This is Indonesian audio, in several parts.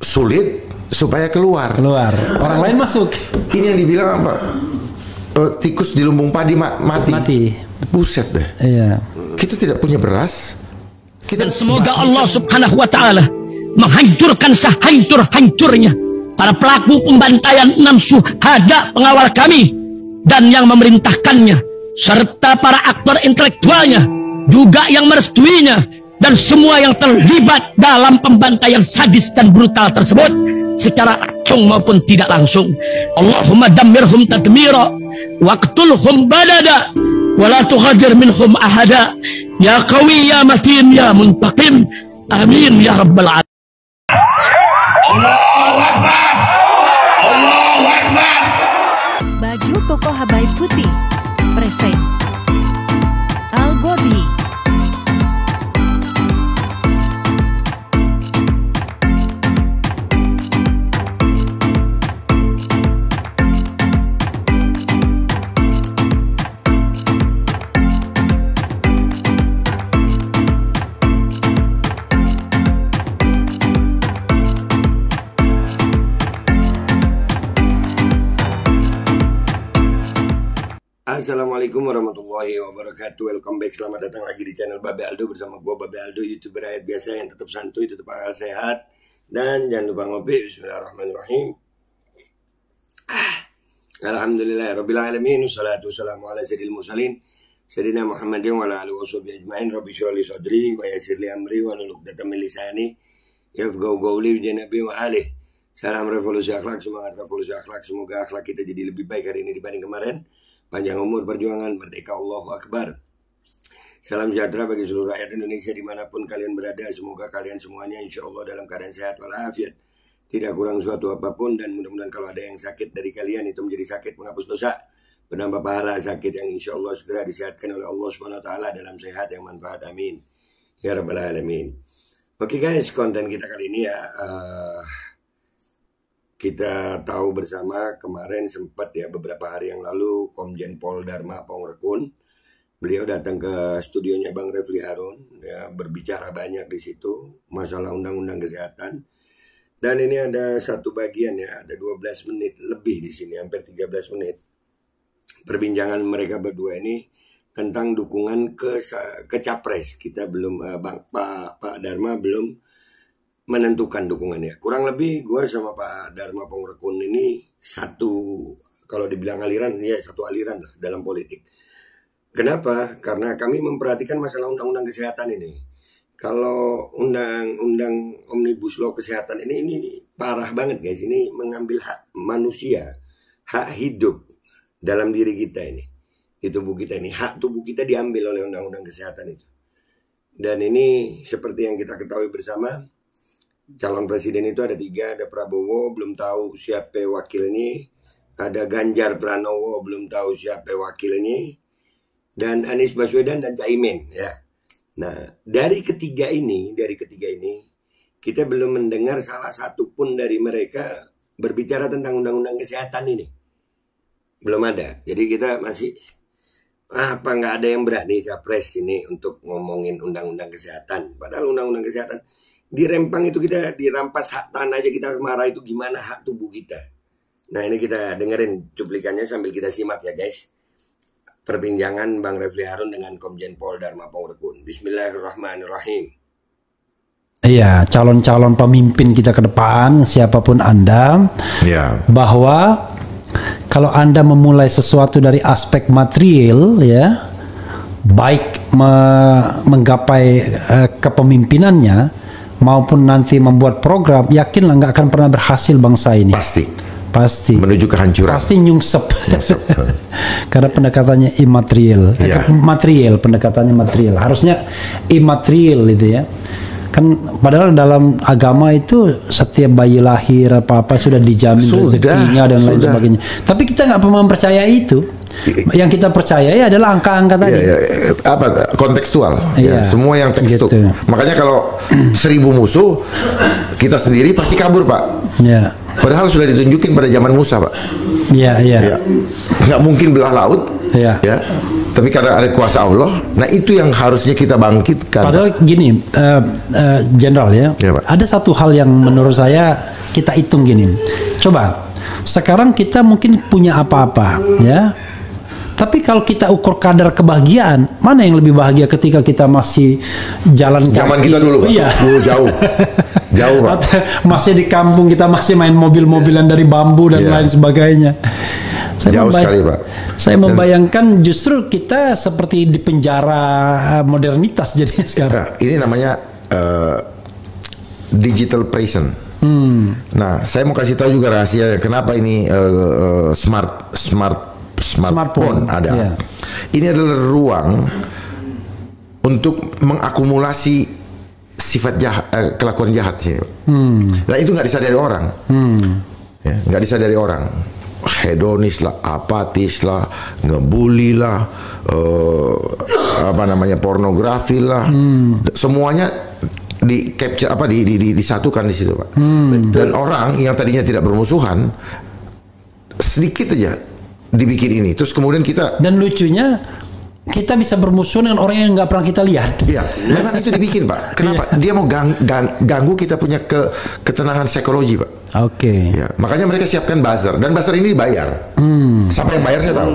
sulit supaya keluar. Orang lain masuk. Ini yang dibilang apa? Tikus di lumbung padi mati. Buset deh. Iya. Kita tidak punya beras. Dan semoga Allah Subhanahu wa Ta'ala menghancurkan sehancur-hancurnya para pelaku pembantaian 6 syuhada pengawal kami dan yang memerintahkannya, serta para aktor intelektualnya juga yang merestuinya, dan semua yang terlibat dalam pembantaian sadis dan brutal tersebut secara langsung maupun tidak langsung. Allahumma dammirhum tadmira waqtulhum balada wala tughadir minhum ahada ya qawi ya matin ya muntaqim amin ya rabbal alamin. Allahu Akbar, Allahu Akbar. Baju koko Habaib putih present Al-Godi. Assalamualaikum warahmatullahi wabarakatuh. Welcome back, selamat datang lagi di channel Babe Aldo bersama gue Babe Aldo, YouTuber rakyat biasa yang tetap santuy, tetap akal sehat, dan jangan lupa ngopi. Bismillahirrahmanirrahim. Alhamdulillahirabbil alamin, wassalatu wassalamu ala sayyidil mursalin sayyidina Muhammadin wa ala alihi washabihi ajmain. Rabbi shrah li sadri wa yassir li amri wa hlul 'uqdatam min lisani yafqahu qawli bi nabi wa alihi. Salam revolusi akhlak, semangat revolusi akhlak. Semoga akhlak kita jadi lebih baik hari ini dibanding kemarin. Panjang umur, perjuangan, merdeka, Allahu Akbar. Salam sejahtera bagi seluruh rakyat Indonesia dimanapun kalian berada. Semoga kalian semuanya insya Allah dalam keadaan sehat walafiat, tidak kurang suatu apapun, dan mudah-mudahan kalau ada yang sakit dari kalian itu menjadi sakit penghapus dosa, penambah pahala, sakit yang insya Allah segera disehatkan oleh Allah SWT dalam sehat yang manfaat, amin ya rabbal alamin. Oke guys, konten kita kali ini ya, kita tahu bersama kemarin sempat ya beberapa hari yang lalu Komjen Pol Dharma Pongrekun, beliau datang ke studionya Bang Refli Harun ya, berbicara banyak di situ masalah undang-undang kesehatan. Dan ini ada satu bagian ya, ada 12 menit lebih di sini, hampir 13 menit perbincangan mereka berdua ini tentang dukungan ke capres. Kita belum Pak Dharma belum menentukan dukungannya. Kurang lebih gue sama Pak Dharma Pongrekun ini satu, kalau dibilang aliran, ya satu aliran lah dalam politik. Kenapa? Karena kami memperhatikan masalah undang-undang kesehatan ini. Kalau undang-undang Omnibus Law kesehatan ini parah banget guys. Ini mengambil hak manusia, hak hidup dalam diri kita ini, di tubuh kita ini. Hak tubuh kita diambil oleh undang-undang kesehatan itu. Dan ini seperti yang kita ketahui bersama, calon presiden itu ada 3, ada Prabowo, belum tahu siapa wakilnya, ada Ganjar Pranowo, belum tahu siapa wakilnya, dan Anies Baswedan dan Caimin ya. Nah, dari ketiga ini kita belum mendengar salah satu pun dari mereka berbicara tentang undang-undang kesehatan ini. Belum ada. Jadi kita masih nggak ada yang berani capres ini untuk ngomongin undang-undang kesehatan. Padahal undang-undang kesehatan di Rempang itu kita dirampas hak tanah aja, kita marah, itu gimana hak tubuh kita. Nah ini kita dengerin cuplikannya sambil kita simak ya guys, perbincangan Bang Refli Harun dengan Komjen Pol Dharma Pongrekun. Bismillahirrahmanirrahim. Iya, calon-calon pemimpin kita ke depan, siapapun Anda, bahwa kalau Anda memulai sesuatu dari aspek material ya, baik menggapai kepemimpinannya maupun nanti membuat program, yakinlah nggak akan pernah berhasil bangsa ini. Pasti menuju kehancuran. Pasti nyungsep. Karena pendekatannya imaterial. Material, pendekatannya material. Harusnya imaterial itu ya. Kan padahal dalam agama itu setiap bayi lahir apa-apa sudah dijamin rezekinya dan lain sebagainya. Tapi kita nggak pernah percaya itu. Yang kita percayai adalah angka-angka tadi. Apa kontekstual? Semua yang tekstur. Gitu. Makanya kalau 1000 musuh, kita sendiri pasti kabur, Pak. Padahal sudah ditunjukin pada zaman Musa, Pak. Nggak mungkin belah laut. Tapi karena ada kuasa Allah, nah itu yang harusnya kita bangkitkan. Padahal gini, Jenderal ya, Pak. ada satu hal yang menurut saya kita hitung gini. Coba, sekarang kita mungkin punya apa-apa, ya. Tapi kalau kita ukur kadar kebahagiaan, mana yang lebih bahagia ketika kita masih jalan kaki? Zaman kita dulu, Pak. Iya. Jauh. Jauh, Pak. Masih di kampung kita masih main mobil-mobilan dari bambu dan lain sebagainya. Jauh sekali, Pak. Saya membayangkan justru kita seperti di penjara modernitas jadinya sekarang. Nah, ini namanya digital prison. Nah, saya mau kasih tahu juga rahasia kenapa ini smartphone ada. Yeah. Ini adalah ruang untuk mengakumulasi sifat jahat, kelakuan jahat sih. Nah, itu nggak disadari orang. Ya, nggak disadari orang. Hedonis lah, apatis lah, ngebully lah, pornografi lah, semuanya di capture disatukan di situ, Pak. Dan orang yang tadinya tidak bermusuhan sedikit aja dibikin ini, terus kemudian kita. Dan lucunya kita bisa bermusuhan dengan orang yang nggak pernah kita lihat. Iya, memang itu dibikin, Pak. Kenapa? Dia mau ganggu kita punya ketenangan psikologi, Pak. Oke. Ya, makanya mereka siapkan buzzer, dan buzzer ini dibayar. Siapa yang bayar saya tahu.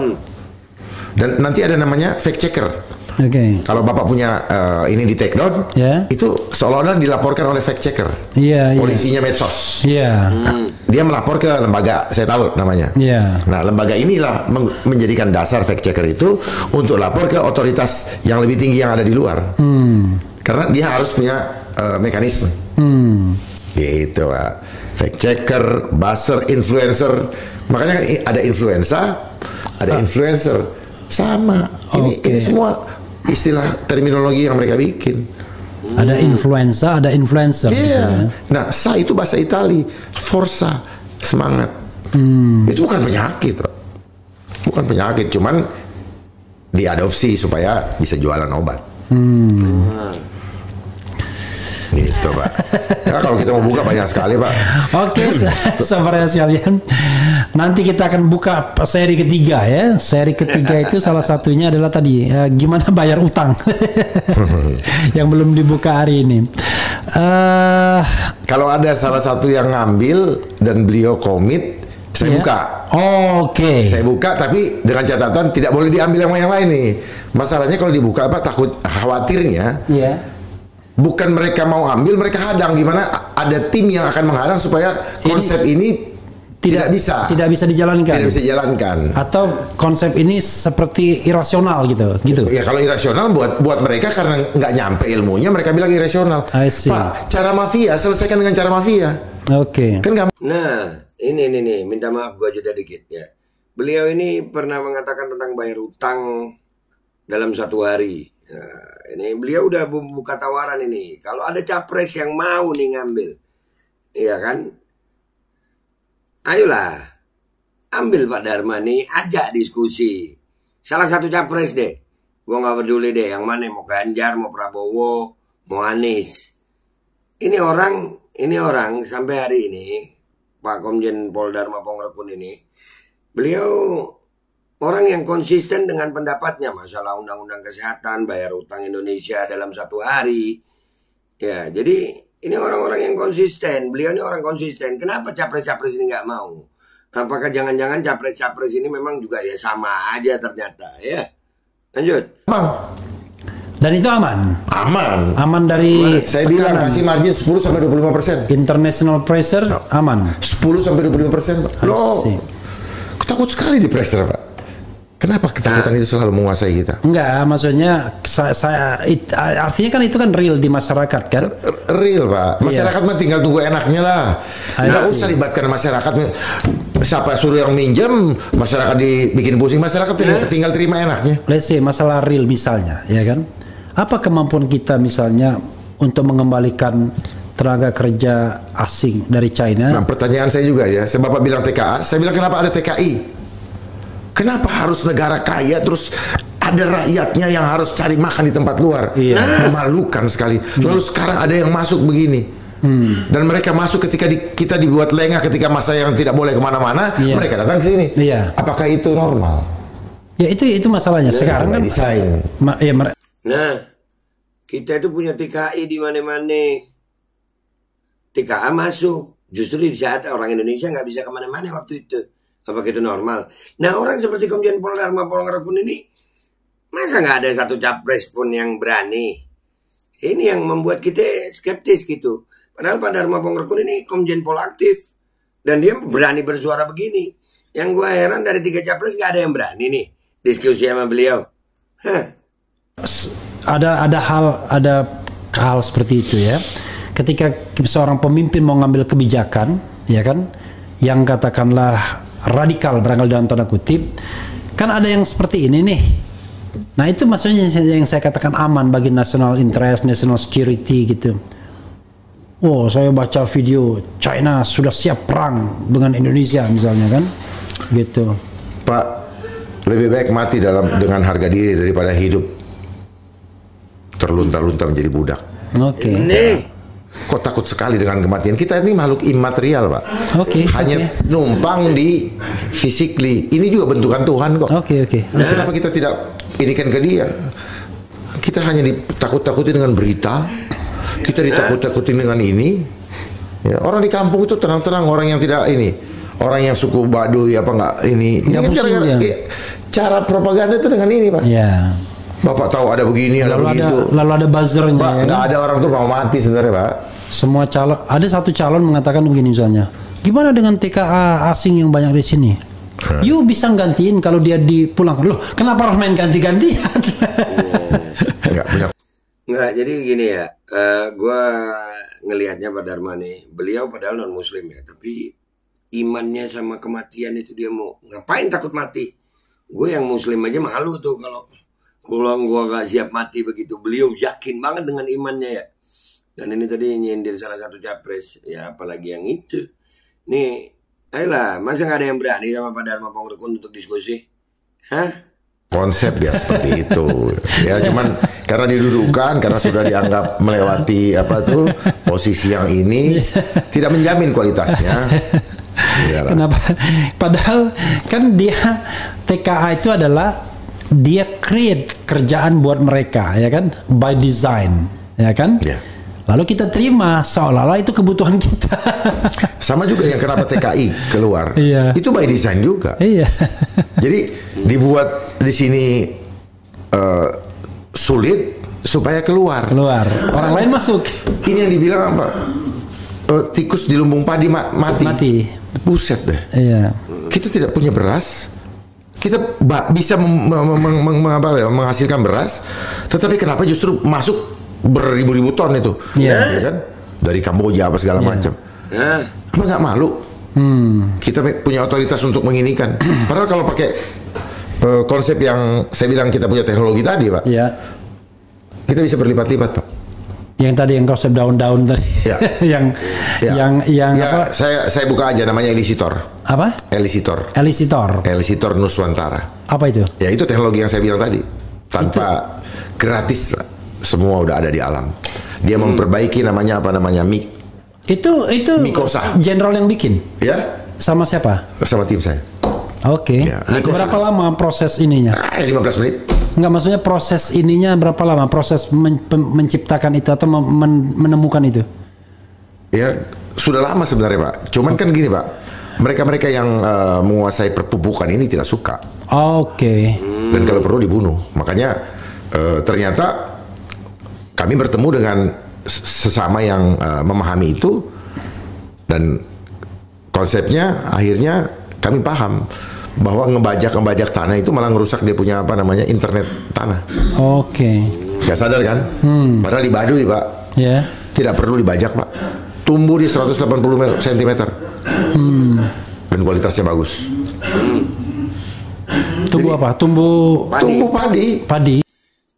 Dan nanti ada namanya fact checker. Oke. Kalau Bapak punya ini di take down, itu seolah-olah dilaporkan oleh fact checker. Iya. Polisinya medsos. Iya. Nah, dia melapor ke lembaga, saya tahu namanya. Iya. Nah, lembaga inilah menjadikan dasar fact checker itu untuk lapor ke otoritas yang lebih tinggi yang ada di luar. Karena dia harus punya mekanisme. Gitu, Pak. Fact checker, buzzer, influencer. Makanya kan ada influenza, ada influencer. Sama. Ini semua istilah terminologi yang mereka bikin. Ada influenza, ada influencer. Iya. Gitu ya. Nah, sa itu bahasa Itali. Forza, semangat. Itu bukan penyakit, Pak. Bukan penyakit, cuman diadopsi supaya bisa jualan obat. Gitu, Pak. Ya, kalau kita mau buka banyak sekali, Pak. Oke, sahabat sekalian. Nanti kita akan buka seri ketiga ya. Seri ketiga itu salah satunya adalah tadi gimana bayar utang yang belum dibuka hari ini. Kalau ada salah satu yang ngambil dan beliau komit, saya buka. Oke. Saya buka, tapi dengan catatan tidak boleh diambil yang lain nih. Masalahnya kalau dibuka takut khawatirnya. Bukan mereka mau ambil, mereka hadang. Gimana ada tim yang akan menghadang supaya konsep ini tidak bisa dijalankan. Tidak bisa dijalankan. Atau konsep ini seperti irasional gitu. Ya kalau irasional buat mereka karena nggak nyampe ilmunya, mereka bilang irasional. Pak, cara mafia selesaikan dengan cara mafia. Oke. Kan nggak. Nah, ini minta maaf gua jeda dikit ya. Beliau ini pernah mengatakan tentang bayar utang dalam 1 hari. Nah, ini beliau udah buka tawaran ini. Kalau ada capres yang mau nih ngambil, iya kan? Ayolah, ambil Pak Dharma nih, ajak diskusi. Salah satu capres deh. Gua nggak peduli deh yang mana, mau Ganjar, mau Prabowo, mau Anies. Ini orang sampai hari ini, Pak Komjen Pol Dharma Pongrekun ini, beliau orang yang konsisten dengan pendapatnya masalah undang-undang kesehatan, bayar utang Indonesia dalam 1 hari. Ya, jadi ini orang-orang yang konsisten. Beliau ini orang konsisten. Kenapa capres-capres ini nggak mau? Apakah jangan-jangan capres-capres ini memang juga ya sama aja ternyata ya? Lanjut. Dan itu aman. Aman dari. Saya bilang kasih margin 10-25%. International pressure aman. 10-25%. Loh, takut sekali di pressure, Pak. Kenapa ketakutan itu selalu menguasai kita? Enggak, maksudnya artinya kan itu kan real di masyarakat kan? Real, Pak. Masyarakat mah tinggal tunggu enaknya lah. Nggak usah libatkan masyarakat. Siapa suruh yang minjem, masyarakat dibikin pusing, masyarakat tinggal terima enaknya. Let's say masalah real misalnya, ya kan? Apa kemampuan kita misalnya untuk mengembalikan tenaga kerja asing dari China? Nah, pertanyaan saya juga ya. Bapak bilang TKA, saya bilang kenapa ada TKI? Kenapa harus negara kaya terus ada rakyatnya yang harus cari makan di tempat luar? Memalukan sekali. Lalu sekarang ada yang masuk begini. Dan mereka masuk ketika kita dibuat lengah ketika masa yang tidak boleh kemana-mana, mereka datang ke sini. Apakah itu normal? Ya itu masalahnya. Sekarang kan desain. Nah, kita itu punya TKI di mana-mana. TKA masuk. Justru di saat orang Indonesia nggak bisa kemana-mana waktu itu. Apakah itu normal? Nah, orang seperti Komjen Pol Dharma Pongrekun ini, masa nggak ada satu capres pun yang berani? Ini yang membuat kita skeptis gitu. Padahal Pak Dharma Pongrekun ini Komjen Pol aktif. Dan dia berani bersuara begini. Yang gue heran dari 3 capres nggak ada yang berani nih diskusi sama beliau. Ada hal seperti itu ya. Ketika seorang pemimpin mau ngambil kebijakan, ya kan, yang katakanlah radikal barangkali dalam tanda kutip, kan ada yang seperti ini nih. Nah itu maksudnya yang saya katakan aman bagi national interest, national security gitu. Oh, saya baca video China sudah siap perang dengan Indonesia misalnya kan, gitu. Pak, lebih baik mati dengan harga diri daripada hidup terlunta-lunta menjadi budak. Oke. Kok takut sekali dengan kematian? Kita ini makhluk imaterial, Pak. Hanya numpang di physically. Ini juga bentukan Tuhan kok. Nah, kenapa kita tidak inikan ke dia? Kita hanya ditakut-takuti dengan berita. Kita ditakut-takuti dengan ini. Ya, orang di kampung itu tenang-tenang, orang yang tidak ini, orang yang suku Baduy apa enggak ini. Cara propaganda itu dengan ini, Pak. Ya. Bapak tahu ada begini, ada begitu. Lalu ada buzzernya. Pak, nggak ada orang tuh mau mati sebenarnya, Pak. Semua calon, ada satu calon mengatakan begini misalnya, gimana dengan TKA asing yang banyak di sini? You bisa gantiin kalau dia dipulangkan. Loh, kenapa harus main ganti-gantian? Enggak, jadi gini ya, gue ngelihatnya Pak Dharma nih, beliau padahal non muslim ya, tapi imannya sama kematian itu dia mau ngapain takut mati? Gue yang muslim aja malu tuh kalau gue gak siap mati begitu. Beliau yakin banget dengan imannya ya. Dan ini tadi nyindir salah satu capres, ya apalagi yang itu. Nih, ayolah, masa gak ada yang berani sama Pak Dharma Pongrekun untuk diskusi? Konsep ya seperti itu. Ya cuman karena didudukan, karena sudah dianggap melewati posisi yang ini, tidak menjamin kualitasnya. Kenapa? Padahal kan dia TKA itu adalah dia create kerjaan buat mereka, ya kan, by design, ya kan. Lalu kita terima seolah-olah itu kebutuhan kita. Sama juga yang kenapa TKI keluar, itu by design juga. Jadi dibuat di sini sulit supaya keluar. Orang lain masuk. Ini yang dibilang apa? Tikus di lumbung padi mati. Buset deh. Kita tidak punya beras. Kita bisa menghasilkan beras, tetapi kenapa justru masuk beribu-ribu ton itu, ya kan? Dari Kamboja apa segala macam. Apa nggak malu? Kita punya otoritas untuk menginikan. Padahal kalau pakai konsep yang saya bilang kita punya teknologi tadi, Pak, kita bisa berlipat-lipat, Pak. Yang tadi yang konsep daun-daun tadi, yang apa? Saya buka aja namanya Elisitor. Apa? Elisitor Nuswantara. Apa itu? Ya itu teknologi yang saya bilang tadi. Tanpa gratis lah. Semua udah ada di alam. Dia memperbaiki namanya MIG. Itu Mikosa. Jenderal yang bikin? Ya. Sama siapa? Sama tim saya. Oke. Berapa lama proses ininya? 15 menit. Enggak, maksudnya proses ininya berapa lama? Proses menciptakan itu atau menemukan itu? Ya sudah lama sebenarnya, Pak. Cuman kan gini, Pak. Mereka-mereka yang menguasai perpupukan ini tidak suka. Dan kalau perlu dibunuh. Makanya ternyata kami bertemu dengan sesama yang memahami itu, dan konsepnya akhirnya kami paham bahwa ngebajak tanah itu malah ngerusak dia punya internet tanah. Gak sadar kan? Padahal di Baduy, Pak, tidak perlu dibajak, Pak. Tumbuh di 180 cm dan kualitasnya bagus. Tumbuh apa? Tumbuh padi.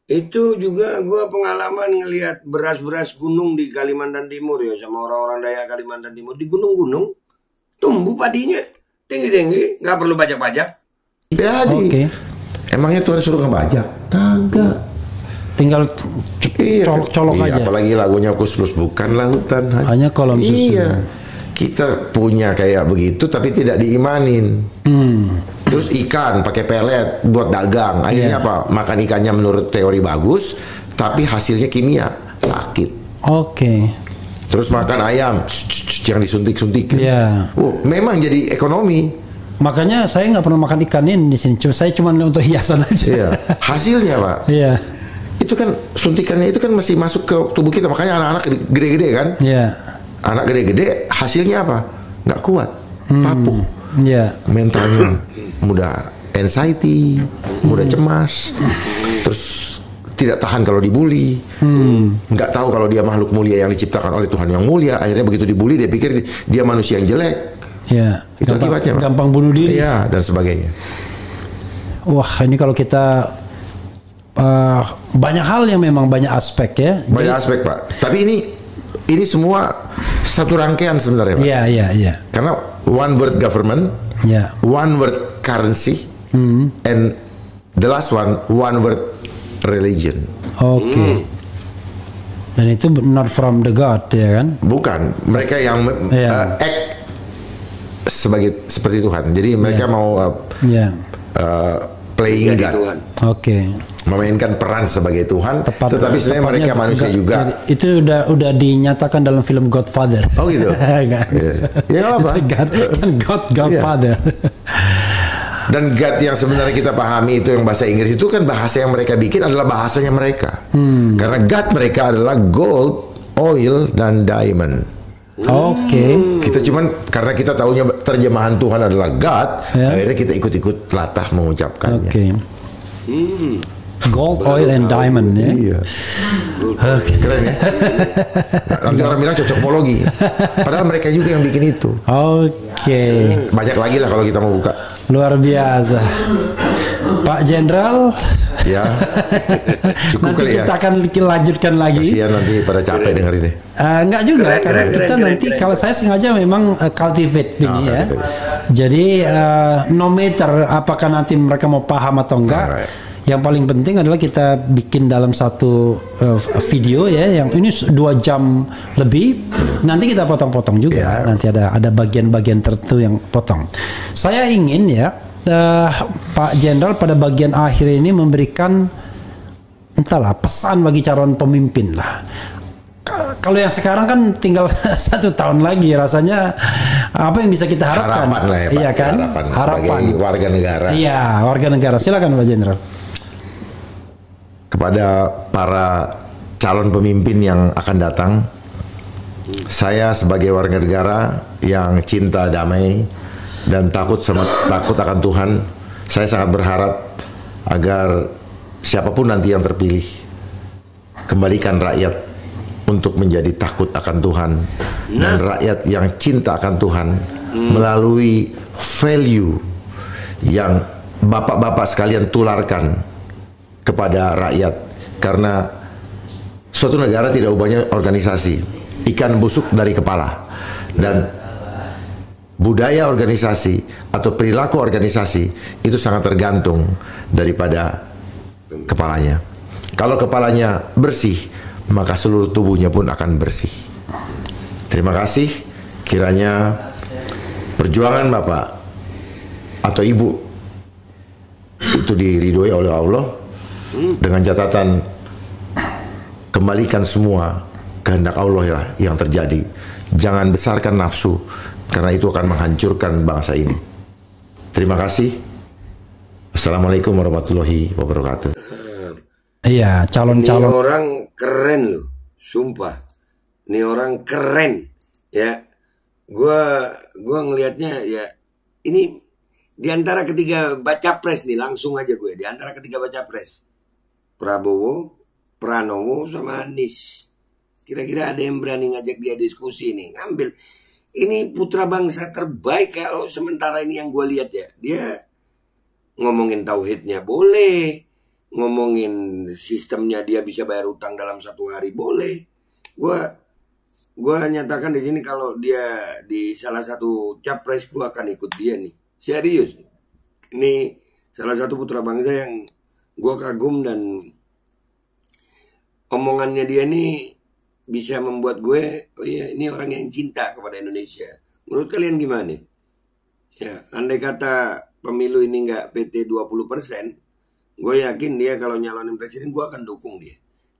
Itu juga gue pengalaman ngelihat beras-beras gunung di Kalimantan Timur ya, sama orang-orang Dayak Kalimantan Timur. Di gunung-gunung tumbuh padinya tinggi-tinggi, nggak perlu bajak-bajak. Jadi emangnya Tuhan suruh ngebajak? Kagak. Tinggal colok aja. Apalagi lagunya Kus Plus, bukan lautan, hanya kolam susu. Kita punya kayak begitu tapi tidak diimanin. Terus ikan pakai pelet buat dagang. Akhirnya apa? Makan ikannya menurut teori bagus, tapi hasilnya kimia, sakit. Oke. Terus makan ayam yang disuntik-suntik. Iya. Memang jadi ekonomi. Makanya saya nggak pernah makan ikan ini di sini. Saya cuma untuk hiasan aja. Iya. Hasilnya Pak. Iya. Itu kan suntikannya itu kan masih masuk ke tubuh kita. Makanya anak-anak gede-gede kan. Iya. Anak gede-gede hasilnya apa? Nggak kuat, rapuh. Iya. Mentalnya mudah anxiety, mudah cemas. Terus tidak tahan kalau dibully, nggak tahu kalau dia makhluk mulia yang diciptakan oleh Tuhan yang mulia. Akhirnya begitu dibully dia pikir dia manusia yang jelek. Ya, Itu akibatnya, Pak. Gampang bunuh diri. Iya, dan sebagainya. Wah, ini kalau kita banyak hal yang memang banyak aspek ya. Banyak aspek Pak. Tapi ini semua satu rangkaian sebenarnya Pak. Iya. Karena one word government, one word currency, and the last one word religion. Oke. Dan itu not from the God ya kan? Bukan, mereka yang act seperti Tuhan. Jadi mereka mau playing God. Oke. Memainkan peran sebagai Tuhan, tetapi sebenarnya mereka manusia juga. Itu udah dinyatakan dalam film Godfather. Oh gitu. Enggak. Ya apa? Godfather. Dan God yang sebenarnya kita pahami itu yang bahasa Inggris itu kan bahasa yang mereka bikin adalah bahasanya mereka. Karena God mereka adalah gold, oil, dan diamond. Oke. Kita cuman karena kita tahunya terjemahan Tuhan adalah God, akhirnya kita ikut-ikut latah mengucapkannya. Oke. Gold, oil, and diamond ya. Iya. Keren ya. Nanti orang bilang cocokologi. Padahal mereka juga yang bikin itu. Oke. Banyak lagi lah kalau kita mau buka. Luar biasa. Pak Jenderal. Ya. Cukup Nanti kali ya. kita akan lanjutkan lagi. Kasihan nanti pada capek dengerin deh. Enggak juga karena kita nanti kalau saya sengaja memang cultivate ini ya. Jadi no matter apakah nanti mereka mau paham atau enggak. Yang paling penting adalah kita bikin dalam satu video ya, yang ini 2 jam lebih. Nanti kita potong-potong juga. Nanti ada bagian-bagian tertentu yang potong. Saya ingin ya Pak Jenderal pada bagian akhir ini memberikan entahlah pesan bagi calon pemimpin lah. Kalau yang sekarang kan tinggal 1 tahun lagi, rasanya apa yang bisa kita harapkan? Harapan lah ya, Pak. Iya kan? Harapan sebagai warga negara. Iya, warga negara. Silakan Pak Jenderal. Kepada para calon pemimpin yang akan datang, saya sebagai warga negara yang cinta damai dan takut akan Tuhan, saya sangat berharap agar siapapun nanti yang terpilih, kembalikan rakyat untuk menjadi takut akan Tuhan dan rakyat yang cinta akan Tuhan melalui value yang bapak-bapak sekalian tularkan kepada rakyat. Karena suatu negara tidak ubahnya organisasi, ikan busuk dari kepala, dan budaya organisasi atau perilaku organisasi itu sangat tergantung daripada kepalanya. Kalau kepalanya bersih, maka seluruh tubuhnya pun akan bersih. Terima kasih. Kiranya perjuangan Bapak atau Ibu itu diridhoi oleh Allah, dengan catatan kembalikan semua kehendak Allah ya yang terjadi. Jangan besarkan nafsu, karena itu akan menghancurkan bangsa ini. Terima kasih. Assalamualaikum warahmatullahi wabarakatuh. Iya, calon-calon. Ini orang keren loh, sumpah. Ini orang keren, ya. Gua ngelihatnya ya, ini di antara ketiga baca pres nih, langsung aja gue di antara ketiga baca pres. Prabowo, Pranowo, sama Anies. Kira-kira ada yang berani ngajak dia diskusi nih, ngambil. Ini putra bangsa terbaik kalau sementara ini yang gue lihat ya. Dia ngomongin tauhidnya boleh, ngomongin sistemnya dia bisa bayar utang dalam 1 hari boleh. Gue nyatakan di sini kalau dia di salah satu capres gue akan ikut dia nih. Serius. Ini salah satu putra bangsa yang gue kagum, dan omongannya dia nih bisa membuat gue, oh iya, ini orang yang cinta kepada Indonesia. Menurut kalian gimana? Ya, andai kata pemilu ini nggak PT 20%, gue yakin dia kalau nyalonin presiden gue akan dukung dia.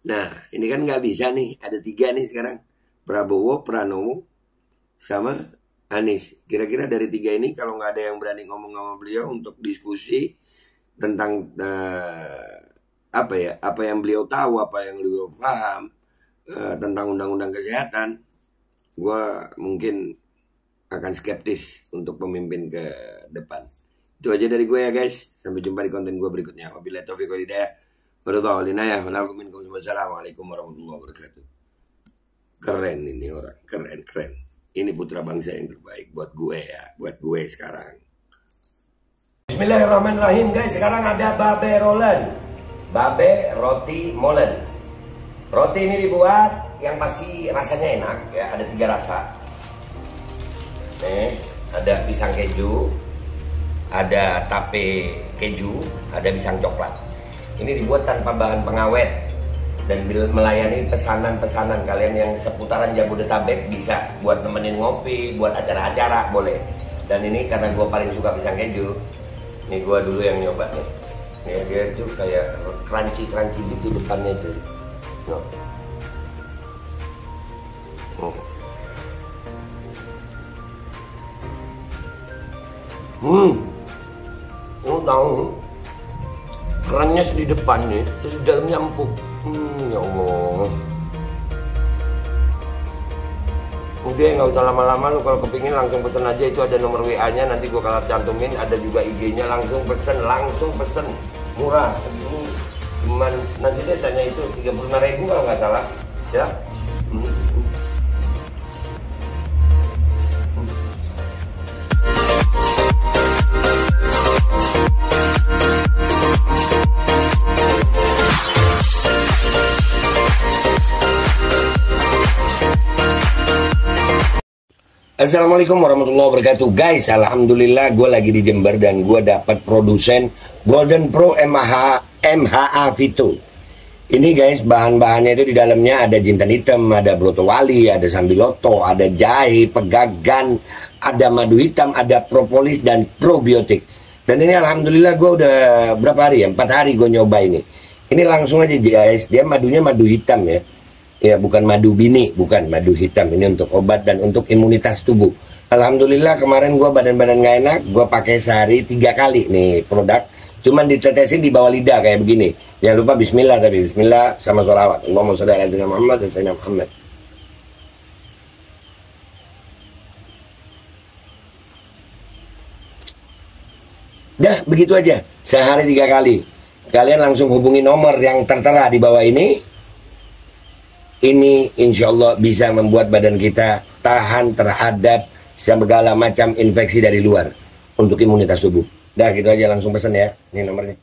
Nah ini kan nggak bisa nih, ada 3 nih sekarang, Prabowo, Pranowo, sama Anies. Kira-kira dari 3 ini kalau nggak ada yang berani ngomong sama beliau untuk diskusi tentang apa yang beliau tahu, apa yang beliau paham tentang undang-undang kesehatan, gue mungkin akan skeptis untuk pemimpin ke depan. Itu aja dari gue ya guys. Sampai jumpa di konten gue berikutnya. Wabillahi taufiq wal hidayah. Wassalamualaikum warahmatullahi wabarakatuh. Keren ini orang, keren. Ini putra bangsa yang terbaik buat gue ya, buat gue sekarang. Bismillahirrahmanirrahim guys. Sekarang ada babe rolen, babe roti molen. Roti ini dibuat yang pasti rasanya enak ya. Ada 3 rasa. Nih, ada pisang keju, ada tape keju, ada pisang coklat. Ini dibuat tanpa bahan pengawet dan melayani pesanan-pesanan kalian yang seputaran Jabodetabek, bisa buat nemenin ngopi, buat acara-acara boleh. Dan ini karena gue paling suka pisang keju, ini gue dulu yang nyoba nih. Nih dia tuh kayak crunchy gitu depannya itu. No. Lu tahu kerannya di depan nih, terus di dalamnya empuk. Ya Allah. Udah nggak usah lama-lama, lu kalau kepingin langsung pesen aja, itu ada nomor WA-nya, nanti gua kalau cantumin, ada juga IG-nya, langsung pesen, murah. Cuman nanti dia tanya itu 35.000 kalau nggak salah, ya. Assalamualaikum warahmatullahi wabarakatuh. Guys, alhamdulillah gue lagi di Jember dan gue dapat produsen Golden Pro MHA Vito. Ini guys, bahan-bahannya itu di dalamnya ada jintan hitam, ada broto wali, ada sambiloto, ada jahe, pegagan, ada madu hitam, ada propolis dan probiotik. Dan ini alhamdulillah gue udah berapa hari ya? 4 hari gue nyoba ini. Ini langsung aja guys, dia madunya madu hitam ya. Ya bukan madu bini, bukan madu hitam. Ini untuk obat dan untuk imunitas tubuh. Alhamdulillah kemarin gue badan-badan gak enak, gue pakai sehari 3 kali nih produk. Cuman ditetesin di bawah lidah kayak begini. Jangan lupa bismillah, tapi bismillah sama sholawat. Allahumma sholli ala sayyidina Muhammad dan sayyidina Muhammad. Dah begitu aja, sehari 3 kali. Kalian langsung hubungi nomor yang tertera di bawah ini. Ini insya Allah bisa membuat badan kita tahan terhadap segala macam infeksi dari luar untuk imunitas tubuh. Dah gitu aja, langsung pesan ya. Ini nomornya.